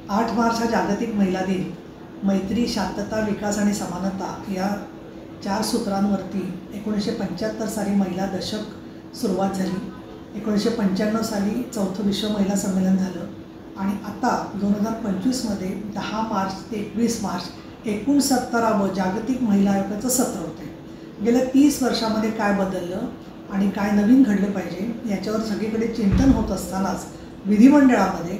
8 मार्च हा जागतिक महिला दिन मैत्री, शांतता, विकास आणि समानता या 4 सूत्रांवरती 1975 साली महिला दशक सुरुवात झाली. 1995 साली 4थं विश्व महिला संमेलन झालं आणि आता 2025मध्ये 10 मार्च ते 21 मार्च 69वं जागतिक महिला आयोगाचं सत्र होतं आहे. गेल्या 30 वर्षामध्ये काय बदललं आणि काय नवीन घडलं पाहिजे याच्यावर सगळीकडे चिंतन होत असतानाच विधिमंडळामध्ये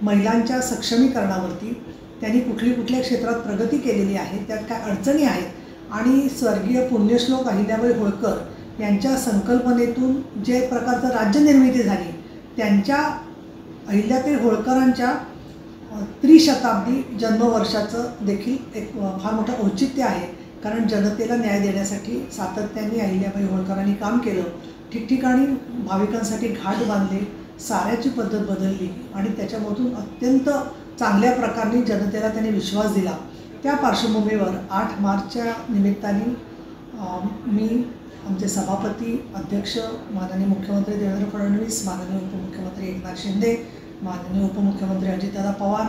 महिलांच्या सक्षमीकरणावरती त्यांनी कुठल्या क्षेत्रात प्रगती केलेली आहे, त्यात काय अडचणी आहेत आणि स्वर्गीय पुण्यश्लोक अहिल्याबाई होळकर यांच्या संकल्पनेतून जे प्रकारचं राज्यनिर्मिती झाली त्यांच्या अहिल्याताई होळकरांच्या त्रिशताब्दी जन्मवर्षाचं देखील एक फार मोठं औचित्य आहे. कारण जनतेला न्याय देण्यासाठी सातत्याने अहिल्याबाई होळकरांनी काम केलं. ठिकठिकाणी भाविकांसाठी घाट बांधले, साऱ्याची पद्धत बदलली आणि त्याच्यामधून अत्यंत चांगल्या प्रकारे जनतेला त्यांनी विश्वास दिला. त्या पार्श्वभूमीवर 8 मार्चच्या निमित्ताने मी आमचे सभापती, अध्यक्ष माननीय मुख्यमंत्री देवेंद्र फडणवीस, माननीय उपमुख्यमंत्री एकनाथ शिंदे, माननीय उपमुख्यमंत्री अजितदादा पवार,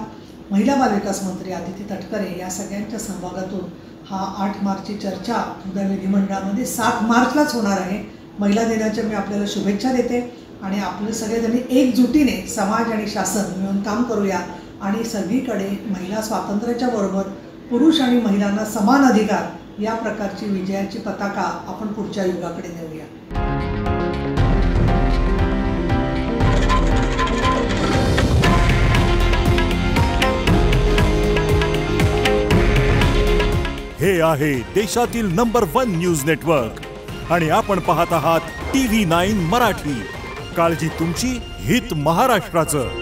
महिला बालविकास मंत्री आदिती तटकरे या सगळ्यांच्या सहभागातून हा 8 मार्चची चर्चा उद्या विधिमंडळामध्ये 7 मार्चलाच होणार आहे. महिला दिनाच्या मी आपल्याला शुभेच्छा देते आणि आपले सगळेजण एकजुटीने समाज आणि शासन मिळून काम करूया आणि सगळीकडे महिला स्वातंत्र्याच्या बरोबर पुरुष आणि महिलांना समान अधिकार या प्रकारची विजयाची पताका आपण पुढच्या युगाकडे नेऊया. हे आहे देशातील नंबर 1 न्यूज नेटवर्क आणि आपण पाहत आहात TV9 मराठी. काळजी तुमची, हित महाराष्ट्राचं.